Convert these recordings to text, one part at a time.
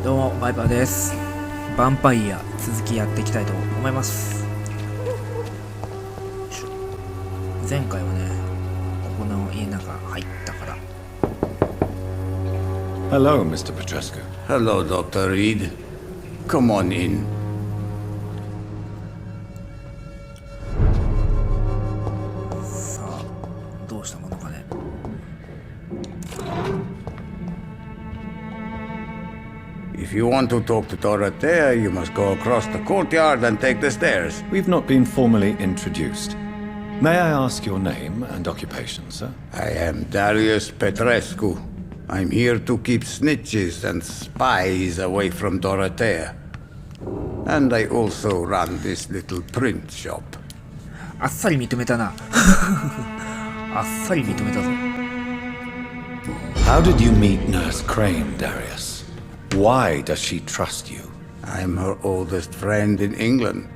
どうもバイパーです。ヴァンパイア続きやっていきたいと思います。前回はね、ここの家の中入ったから。 Hello, Mr. Petrescu. Hello, Dr. Reed. Come on in.さあ、どうしたものかね。If you want to talk to Dorothea, you must go across the courtyard and take the stairs. We've not been formally introduced. May I ask your name and occupation, sir? I am Darius Petrescu. I'm here to keep snitches and spies away from Dorothea. And I also run this little print shop. あっさり認めたな。あっさり認めたぞ。 How did you meet Nurse Crane, Darius? Why does she trust you? I'm her oldest friend in England.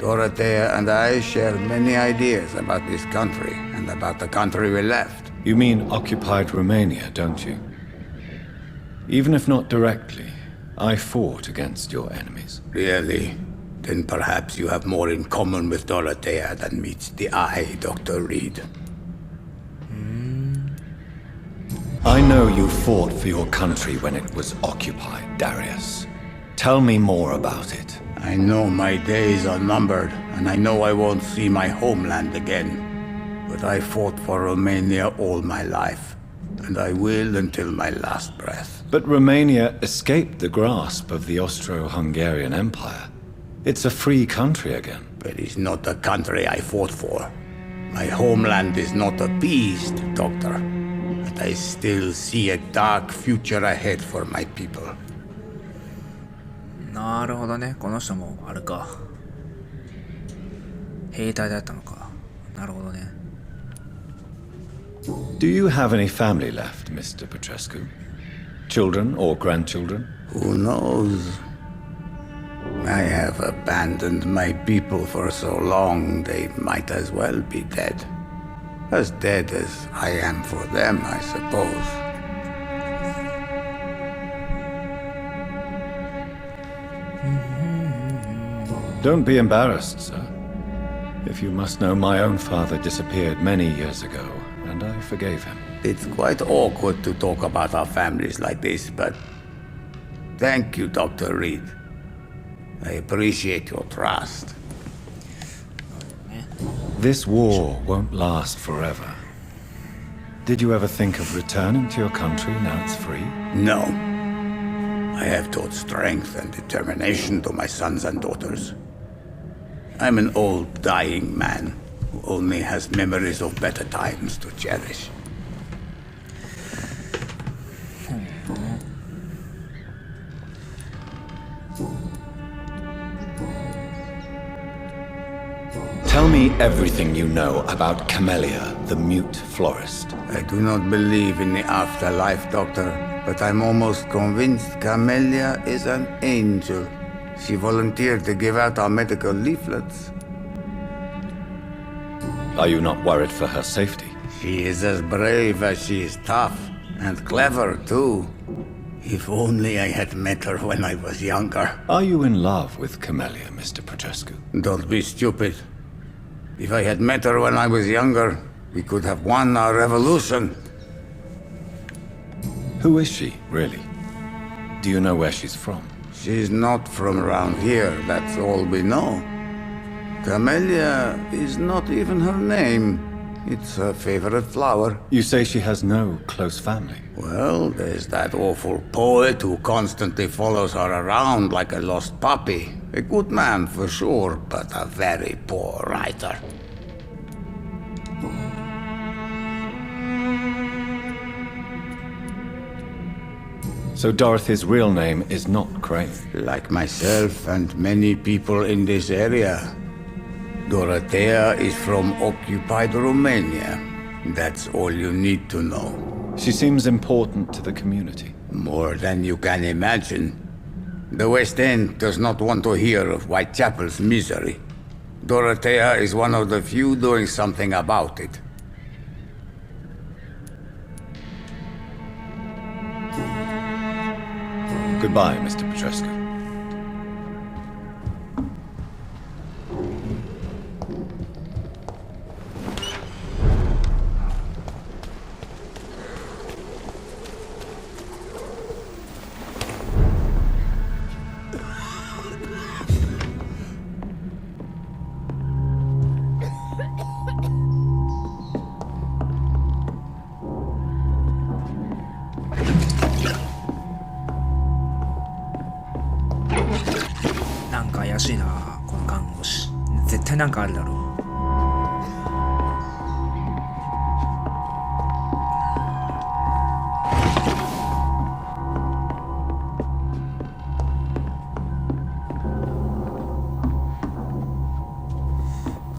Dorothea and I share many ideas about this country and about the country we left. You mean occupied Romania, don't you? Even if not directly, I fought against your enemies. Really? Then perhaps you have more in common with Dorothea than meets the eye, Dr. Reed. I know you fought for your country when it was occupied, Darius. Tell me more about it. I know my days are numbered, and I know I won't see my homeland again. But I fought for Romania all my life, and I will until my last breath. But Romania escaped the grasp of the Austro-Hungarian Empire. It's a free country again. But it's not the country I fought for. My homeland is not appeased, Doctor. But I still see a dark future ahead for my people. なるほどね。この人もあれか。兵隊だったのか。なるほどね。Do you have any family left, Mr. Petrescu? Children or grandchildren? Who knows? I have abandoned my people for so long, they might as well be dead. As dead as I am for them, I suppose. Don't be embarrassed, sir. If you must know, my own father disappeared many years ago, and I forgave him. It's quite awkward to talk about our families like this, but thank you, Dr. Reed. I appreciate your trust. This war won't last forever. Did you ever think of returning to your country now it's free? No. I have taught strength and determination to my sons and daughters. I'm an old, dying man who only has memories of better times to cherish. Tell me everything you know about Camellia, the mute florist. I do not believe in the afterlife, Doctor, but I'm almost convinced Camellia is an angel. She volunteered to give out our medical leaflets. Are you not worried for her safety? She is as brave as she is tough, and clever, too. If only I had met her when I was younger. Are you in love with Camellia, Mr. Petrescu? Don't be stupid. If I had met her when I was younger, we could have won our revolution. Who is she, really? Do you know where she's from? She's not from around here, that's all we know. Camellia is not even her name. It's her favorite flower. You say she has no close family. Well, there's that awful poet who constantly follows her around like a lost puppy. A good man for sure, but a very poor writer. So Dorothy's real name is not Crane. Like myself and many people in this area. Dorothea is from occupied Romania. That's all you need to know. She seems important to the community. More than you can imagine. The West End does not want to hear of Whitechapel's misery. Dorothea is one of the few doing something about it. Goodbye, Mr. Petrescu.なんか怪しいな、この看護師。絶対なんかあるだろう。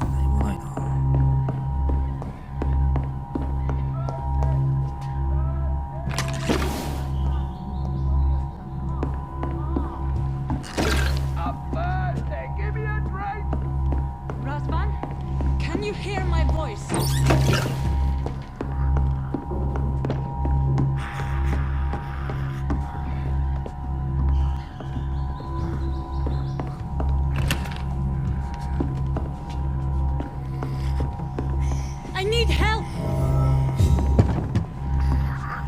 何もないな。Razvan, can you hear my voice? I need help!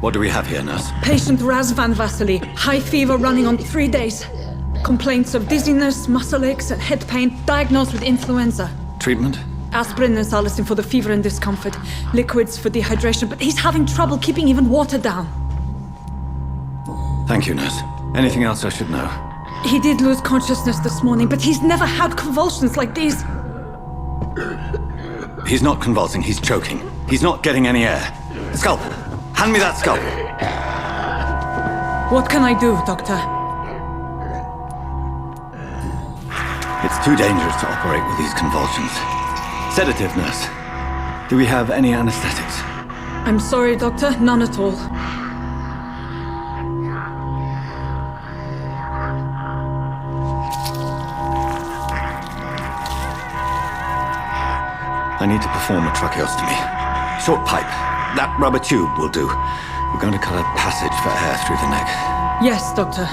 What do we have here, nurse? Patient Razvan Vasily, high fever running on 3 days. Complaints of dizziness, muscle aches, and head pain, diagnosed with influenza. Treatment? Aspirin and salicin for the fever and discomfort, liquids for dehydration, but he's having trouble keeping even water down. Thank you, nurse. Anything else I should know? He did lose consciousness this morning, but he's never had convulsions like these. He's not convulsing, he's choking. He's not getting any air. Scalpel! Hand me that scalpel! What can I do, Doctor? It's too dangerous to operate with these convulsions. Sedative, nurse. Do we have any anesthetics? I'm sorry, Doctor, none at all. I need to perform a tracheostomy. Short pipe. That rubber tube will do. We're going to cut a passage for air through the neck. Yes, Doctor.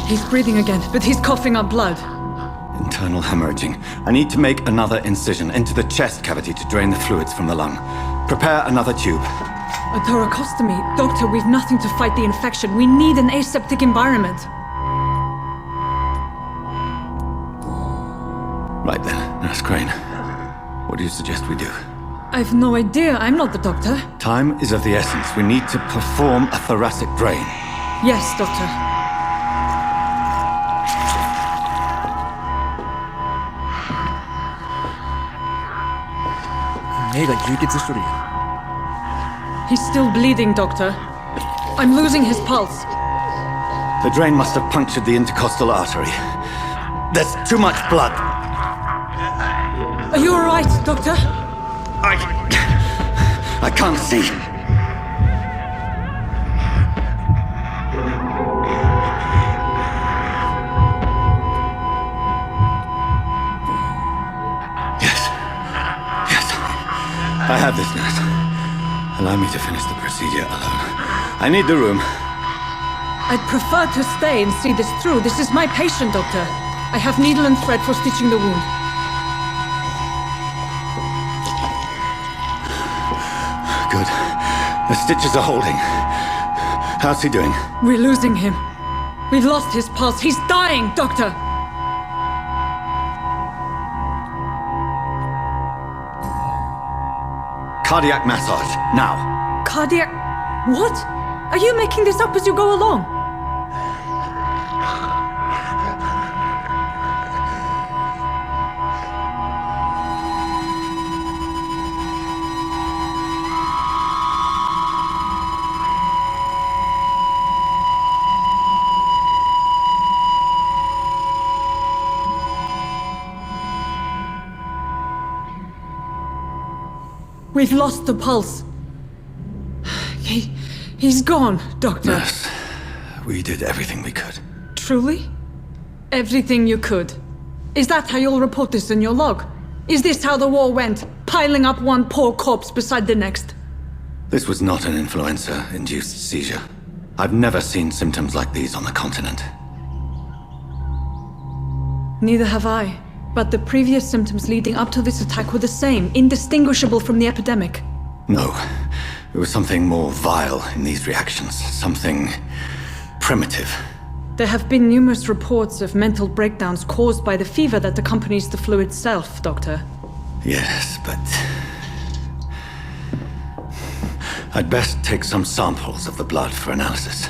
He's breathing again, but he's coughing up blood. Internal hemorrhaging. I need to make another incision into the chest cavity to drain the fluids from the lung. Prepare another tube. A thoracostomy? Doctor, we've nothing to fight the infection. We need an aseptic environment. Right then, Nurse Crane. What do you suggest we do? I've no idea. I'm not the doctor. Time is of the essence. We need to perform a thoracic drain. Yes, Doctor. He's still bleeding, Doctor. I'm losing his pulse. The drain must have punctured the intercostal artery. There's too much blood. Are you all right, Doctor? I can't see. Yes, I have this, nurse. Allow me to finish the procedure alone. I need the room. I'd prefer to stay and see this through. This is my patient, Doctor. I have needle and thread for stitching the wound. Good. The stitches are holding. How's he doing? We're losing him. We've lost his pulse. He's dying, Doctor! Cardiac massage, now. Cardiac... What? Are you making this up as you go along? We've lost the pulse. He's gone, Doctor. Nurse, we did everything we could. Truly? Everything you could. Is that how you'll report this in your log? Is this how the war went? Piling up one poor corpse beside the next? This was not an influenza-induced seizure. I've never seen symptoms like these on the continent. Neither have I. But the previous symptoms leading up to this attack were the same, indistinguishable from the epidemic. No. There was something more vile in these reactions. Something primitive. There have been numerous reports of mental breakdowns caused by the fever that accompanies the flu itself, Doctor. Yes, but... I'd best take some samples of the blood for analysis.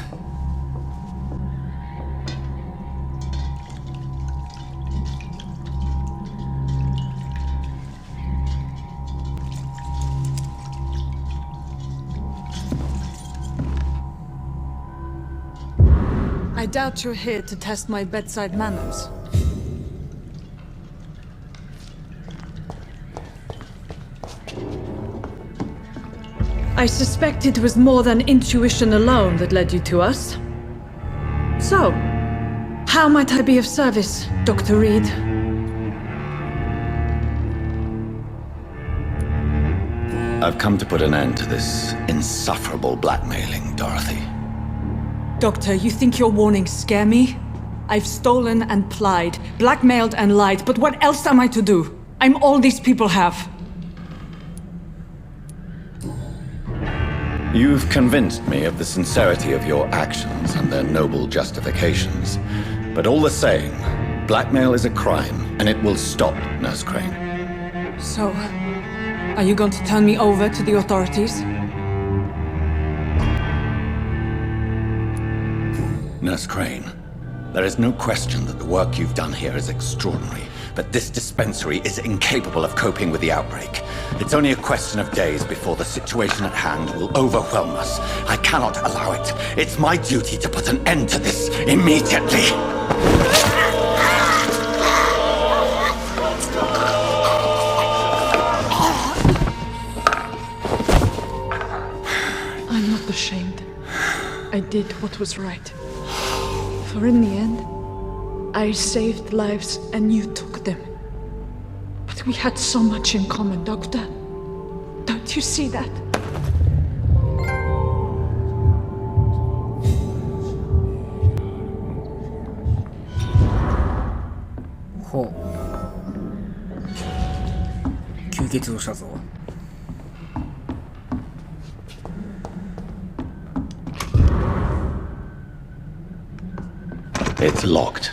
I doubt you're here to test my bedside manners. I suspect it was more than intuition alone that led you to us. So, how might I be of service, Dr. Reed? I've come to put an end to this insufferable blackmailing, Dorothy. Doctor, you think your warnings scare me? I've stolen and plied, blackmailed and lied, but what else am I to do? I'm all these people have. You've convinced me of the sincerity of your actions and their noble justifications. But all the same, blackmail is a crime, and it will stop, Nurse Crane. So, are you going to turn me over to the authorities? Nurse Crane, there is no question that the work you've done here is extraordinary, but this dispensary is incapable of coping with the outbreak. It's only a question of days before the situation at hand will overwhelm us. I cannot allow it. It's my duty to put an end to this immediately. I'm not ashamed. I did what was right. For in the end, I saved lives and you took them. But we had so much in common, Doctor. Don't you see that?ほう。吸血をしたぞ。It's locked.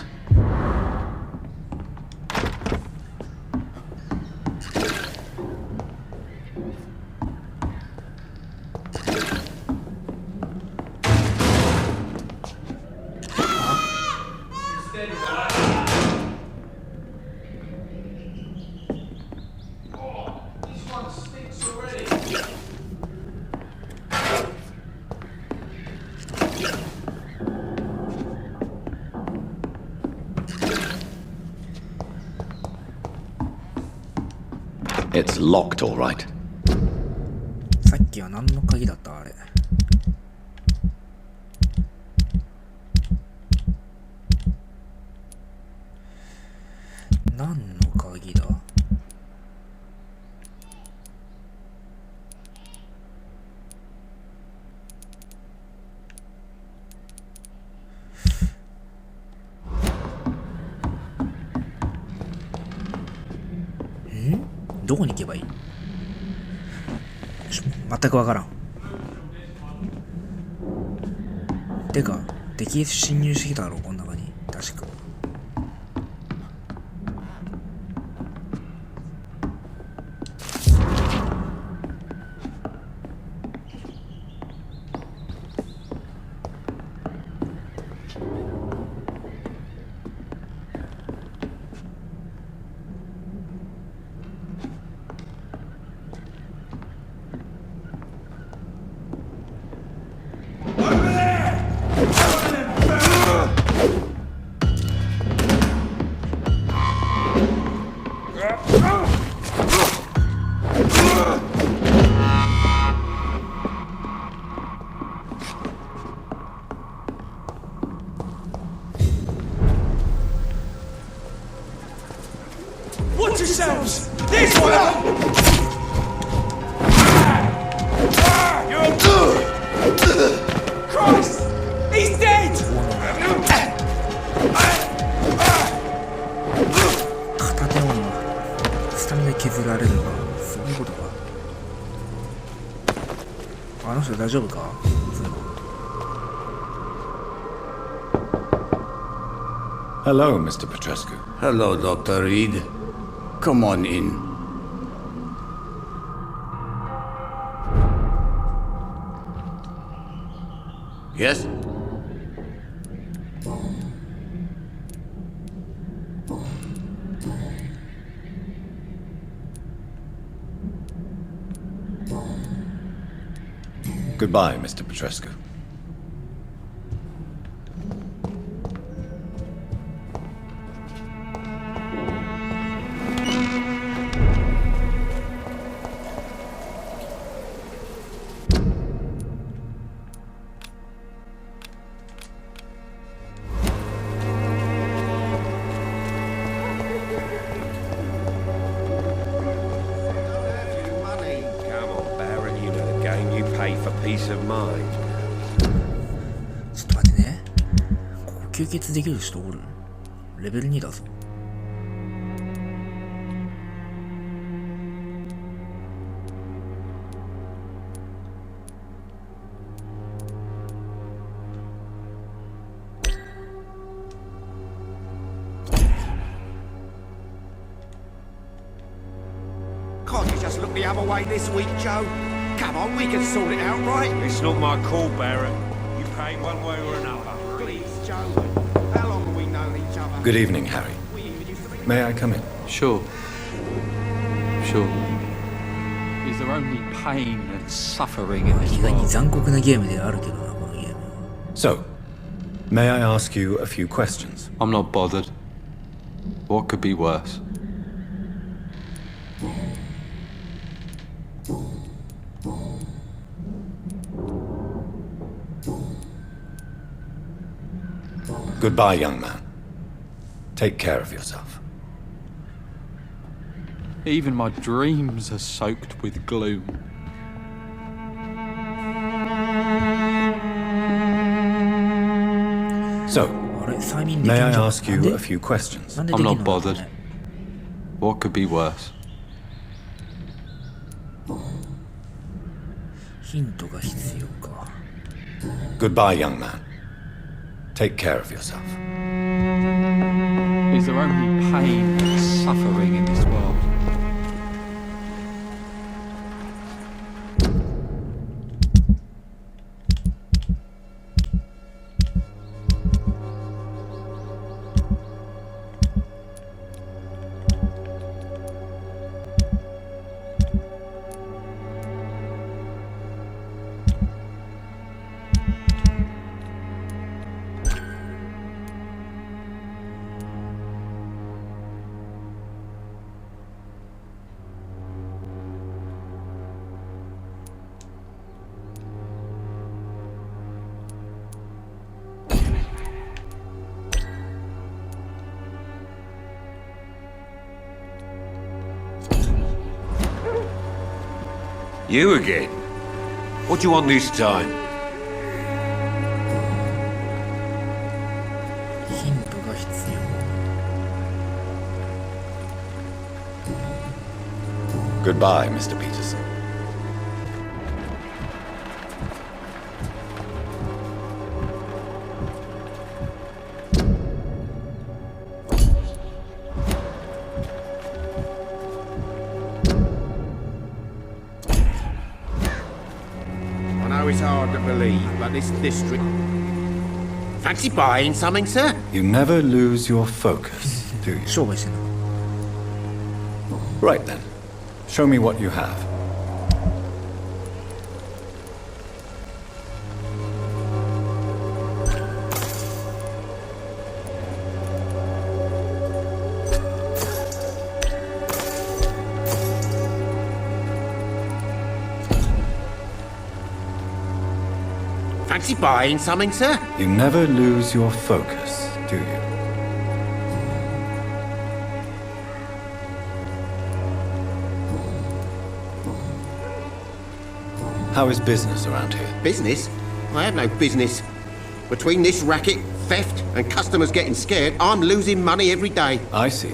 It's locked, all right. さっきは何の鍵だったあれ。何の鍵だ？どこに行けばいい？全くわからん。てか、敵侵入してきただろう、この中に。確か。Watch yourselves! This one! You're... Christ! He's dead! 片手鬼はスタミナ削られるのか。そういうことか。あの人大丈夫か。そういうの。 Hello, Mr. Petrescu. Hello, Dr. Reed. Come on in. Yes? Goodbye, Mr. Petrescu. Peace of mind. ちょっと待ってね。ここ吸血できる人おる？レベル2だぞ。Can't you just look the other way this week, Joe? Come on, we can sort it out, right? It's not my call, Barrett. You pay one way or another. Please, Joe. How long have we known each other? Good evening, Harry. We even used to be... May I come in? Sure. Is there only pain and suffering in this 意外に world? 残酷なゲームであるけどな、このゲームは。 So, may I ask you a few questions? I'm not bothered. What could be worse? Goodbye, young man. Take care of yourself. Even my dreams are soaked with gloom. So, あれ、催眠できん may じゃ I ん。 ask なん you で a few questions? なんでできん I'm の not か bothered. ね。 What could be worse? ヒントが必要か。 Goodbye, young man. Take care of yourself. Is there only pain and suffering in this world? You again? What do you want this time? ヒントが必要。 Goodbye, Mr. Peterson. I know it's hard to believe, but this district... Fancy buying something, sir? You never lose your focus, do you? 商売してんの。 Right then. Show me what you have. Fancy buying something, sir? You never lose your focus, do you? How is business around here? Business? I have no business. Between this racket, theft, and customers getting scared, I'm losing money every day. I see.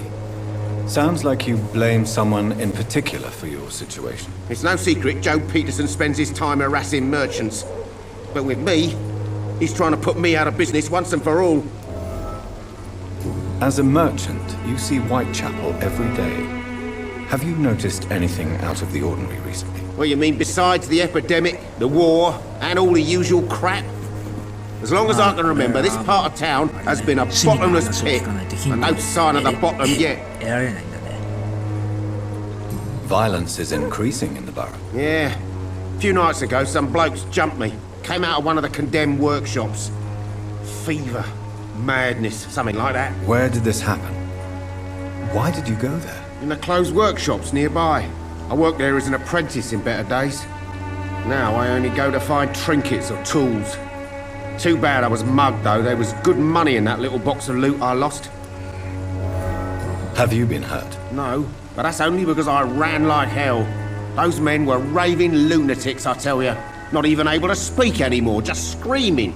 Sounds like you blame someone in particular for your situation. It's no secret Joe Peterson spends his time harassing merchants. But with me, he's trying to put me out of business once and for all. As a merchant, you see Whitechapel every day. Have you noticed anything out of the ordinary recently? What you mean besides the epidemic, the war, and all the usual crap? As long as I can remember, this part of town has been a bottomless pit, and no sign of the bottom yet. 得られないんだね。 Violence is increasing in the borough. Yeah. A few nights ago, some blokes jumped me. Came out of one of the condemned workshops. Fever, madness, something like that. Where did this happen? Why did you go there? In the closed workshops nearby. I worked there as an apprentice in better days. Now I only go to find trinkets or tools. Too bad I was mugged, though. There was good money in that little box of loot I lost. Have you been hurt? No, but that's only because I ran like hell. Those men were raving lunatics, I tell you. Not even able to speak anymore, just screaming.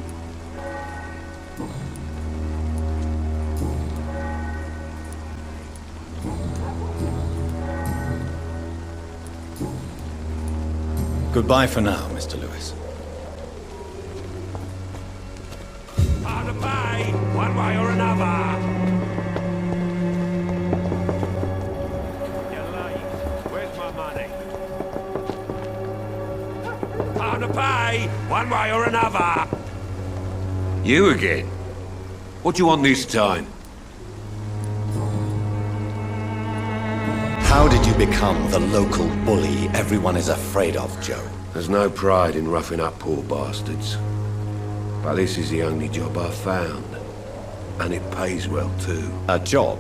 Goodbye for now, Mr. Lewis. Hard to pay, one way or another. You're late. Where's my money? Hard to pay, one way or another. You again? What do you want this time? How did you become the local bully everyone is afraid of, Joe? There's no pride in roughing up poor bastards. But this is the only job I've found. And it pays well, too. A job?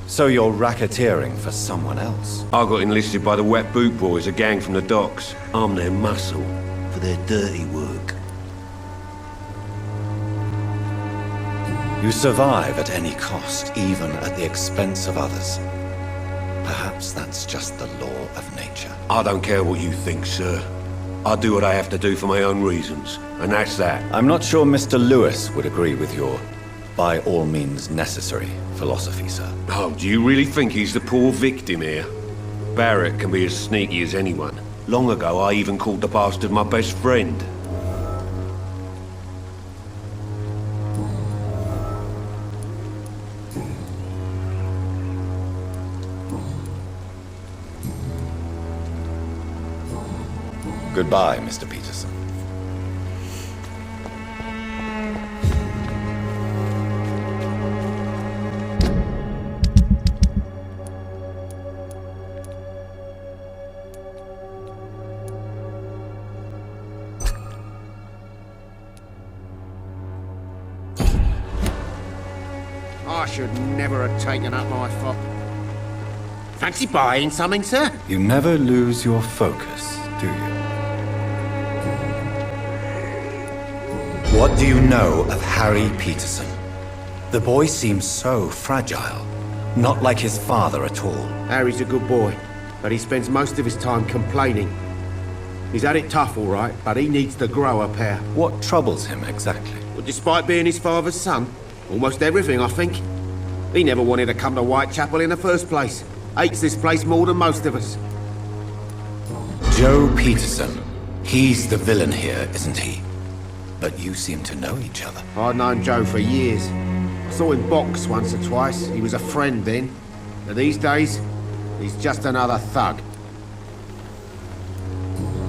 So you're racketeering for someone else? I got enlisted by the Wet Boot Boys, a gang from the docks. I'm their muscle for their dirty work. You survive at any cost, even at the expense of others. Perhaps that's just the law of nature. I don't care what you think, sir. I do what I have to do for my own reasons, and that's that. I'm not sure Mr. Lewis would agree with your by all means necessary philosophy, sir. Oh, do you really think he's the poor victim here? Barrett can be as sneaky as anyone. Long ago, I even called the bastard my best friend. Goodbye, Mr. Peterson. I should never have taken up my fob. Fancy buying something, sir? You never lose your focus, do you? What do you know of Harry Peterson? The boy seems so fragile. Not like his father at all. Harry's a good boy, but he spends most of his time complaining. He's had it tough, all right, but he needs to grow a pair. What troubles him exactly? Well, despite being his father's son, almost everything, I think. He never wanted to come to Whitechapel in the first place. Hates this place more than most of us. Joe Peterson. He's the villain here, isn't he? But you seem to know each other. I'd known Joe for years. I saw him box once or twice. He was a friend then. But these days, he's just another thug.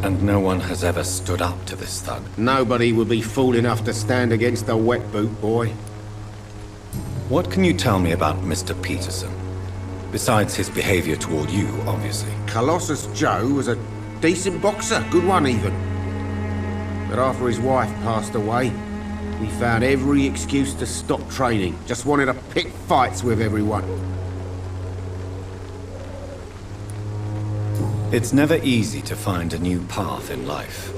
And no one has ever stood up to this thug. Nobody would be fool enough to stand against a wet boot boy. What can you tell me about Mr. Peterson? Besides his behavior toward you, obviously. Colossus Joe was a decent boxer, good one even. But after his wife passed away, he found every excuse to stop training. Just wanted to pick fights with everyone. It's never easy to find a new path in life,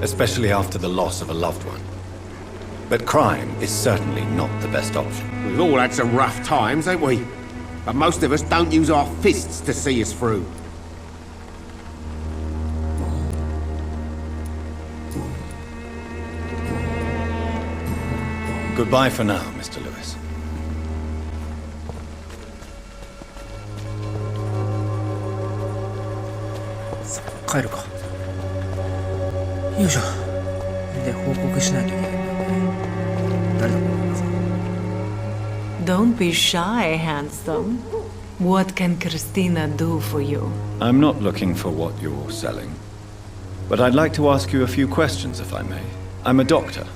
especially after the loss of a loved one. But crime is certainly not the best option. We've all had some rough times, ain't we? But most of us don't use our fists to see us through. Goodbye for now, Mr. Lewis. さあ帰るか。よいしょ。で報告しないといけないんだよね。誰だこの女さん。 Don't be shy, handsome. What can Christina do for you? I'm not looking for what you're selling. But I'd like to ask you a few questions, if I may. I'm a doctor.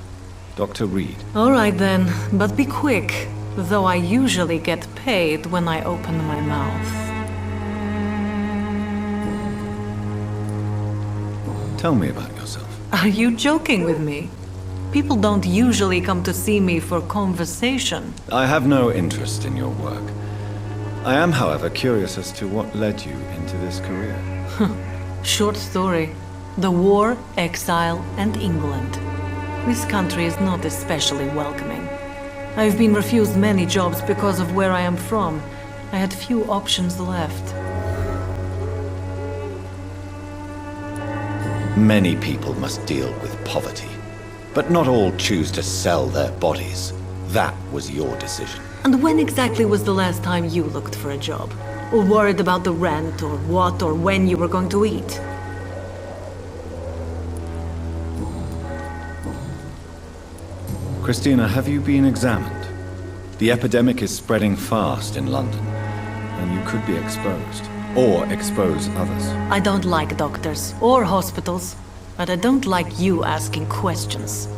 Dr. Reed. All right then, but be quick, though I usually get paid when I open my mouth. Tell me about yourself. Are you joking with me? People don't usually come to see me for conversation. I have no interest in your work. I am, however, curious as to what led you into this career. Short story. The war, exile, and England. This country is not especially welcoming. I've been refused many jobs because of where I am from. I had few options left. Many people must deal with poverty. But not all choose to sell their bodies. That was your decision. And when exactly was the last time you looked for a job? Or worried about the rent, or what, or when you were going to eat? Christina, have you been examined? The epidemic is spreading fast in London, and you could be exposed. Or expose others. I don't like doctors, or hospitals, but I don't like you asking questions.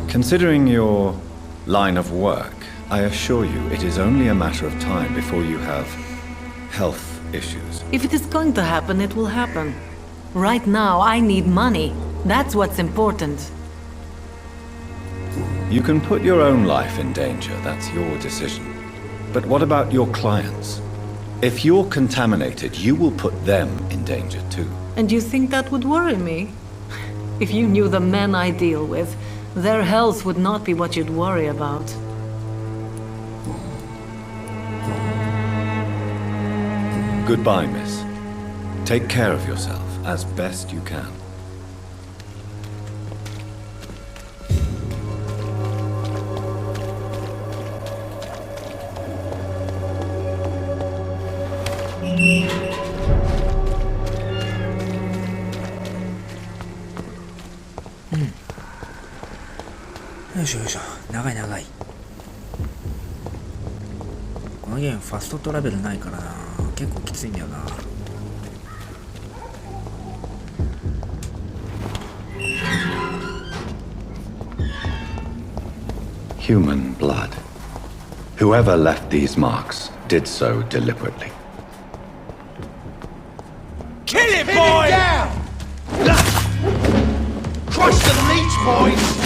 Considering your line of work, I assure you it is only a matter of time before you have health issues. If it is going to happen, it will happen. Right now, I need money. That's what's important. You can put your own life in danger, that's your decision. But what about your clients? If you're contaminated, you will put them in danger too. And you think that would worry me? If you knew the men I deal with, their health would not be what you'd worry about. Goodbye, miss. Take care of yourself as best you can.よいしょよいしょ。長い長い。このゲームファストトラベルないからな。結構きついんだよな。Human blood. Whoever left these marks did so deliberately. Kill it, boy! Crush the leech, boys!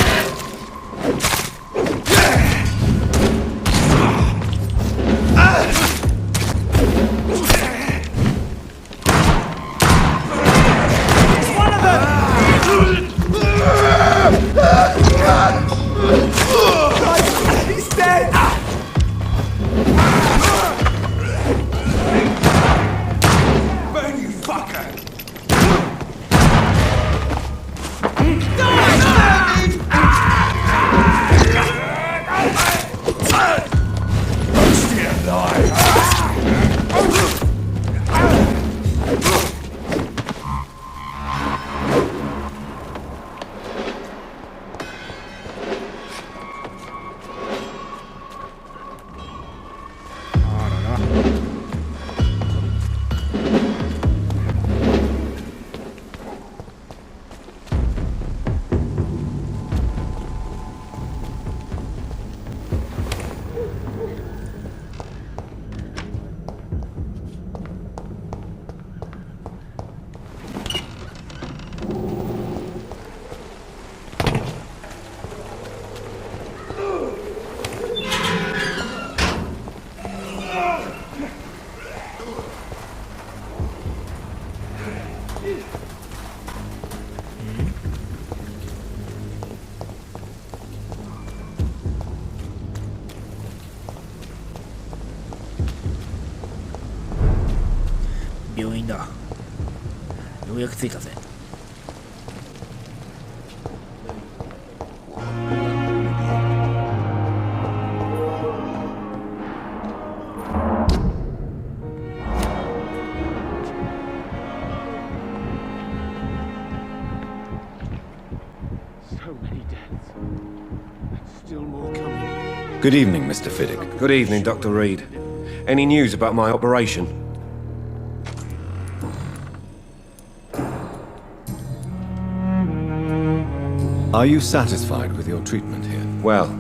病院だ。ようやく着いたぜ。Good evening, Mr. Fiddick. Good evening, Dr. Reed. Any news about my operation? Are you satisfied with your treatment here? Well,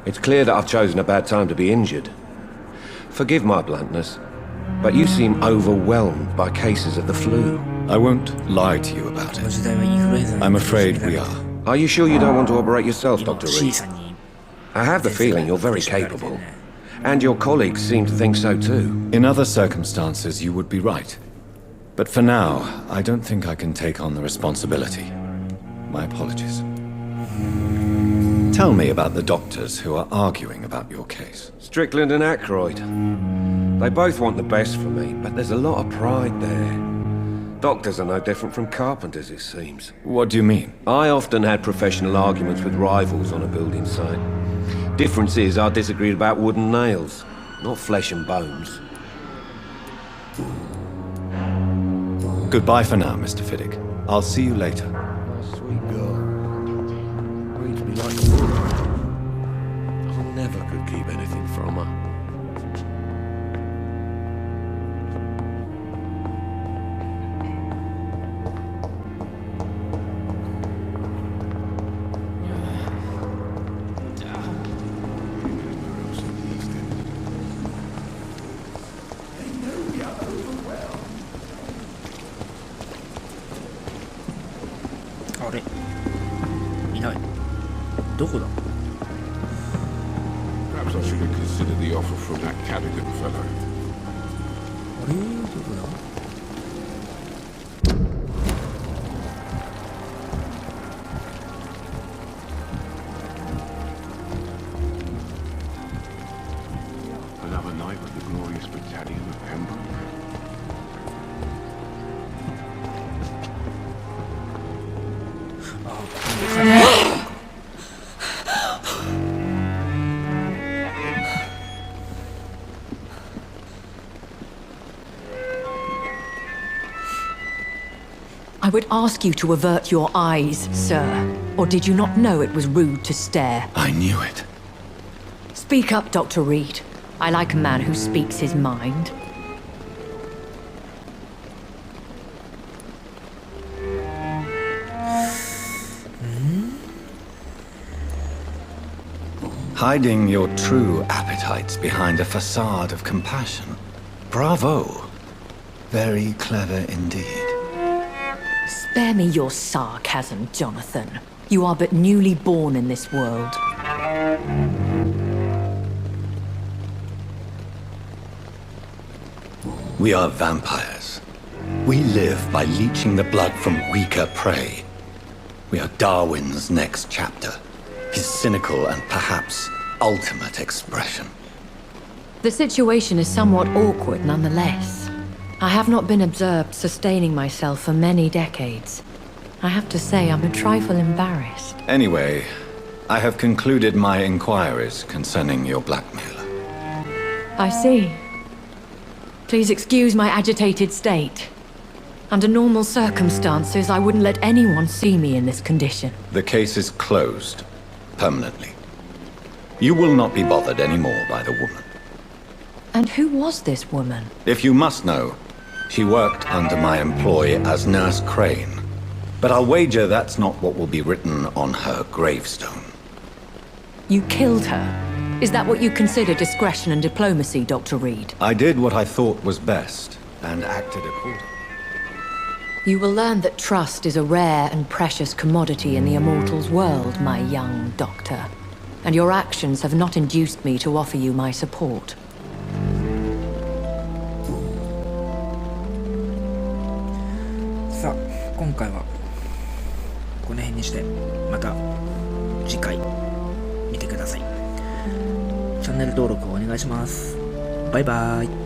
it's clear that I've chosen a bad time to be injured. Forgive my bluntness, but you seem overwhelmed by cases of the flu. I won't lie to you about この it. 時代はインフルエンザに I'm afraid we are. Are you sure you don't want to operate yourself, 今 Dr. 小 Reed? さに I have the feeling you're very capable. And your colleagues seem to think so too. In other circumstances, you would be right. But for now, I don't think I can take on the responsibility. My apologies. Tell me about the doctors who are arguing about your case. Strickland and Aykroyd. They both want the best for me, but there's a lot of pride there. Doctors are no different from carpenters, it seems. What do you mean? I often had professional arguments with rivals on a building site. Difference is I disagreed about wooden nails, not flesh and bones. Goodbye for now, Mr. Fiddick. I'll see you later. Sweet girl. Reads me like a book. I never could keep anything from her. Perhaps I should have considered the offer from that Cadigan fellow. あれどこだ Another night with the glorious battalion of Pembroke. I would ask you to avert your eyes, sir. Or did you not know it was rude to stare? I knew it. Speak up, Dr. Reed. I like a man who speaks his mind. Hiding your true appetites behind a facade of compassion. Bravo. Very clever indeed. Spare me your sarcasm, Jonathan. You are but newly born in this world. We are vampires. We live by leeching the blood from weaker prey. We are Darwin's next chapter. His cynical and perhaps ultimate expression. The situation is somewhat awkward nonetheless. I have not been observed sustaining myself for many decades. I have to say I'm a trifle embarrassed. Anyway, I have concluded my inquiries concerning your blackmailer. I see. Please excuse my agitated state. Under normal circumstances, I wouldn't let anyone see me in this condition. The case is closed. Permanently. You will not be bothered anymore by the woman. And who was this woman? If you must know, she worked under my employ as Nurse Crane. But I'll wager that's not what will be written on her gravestone. You killed her? Is that what you consider discretion and diplomacy, Dr. Reed? I did what I thought was best, and acted accordingly. You will learn that trust is a rare and precious commodity in the Immortals world, my young doctor. And your actions have not induced me to offer you my support. さあ、今回はこの辺にしてまた次回見てください。チャンネル登録お願いします。バイバーイ。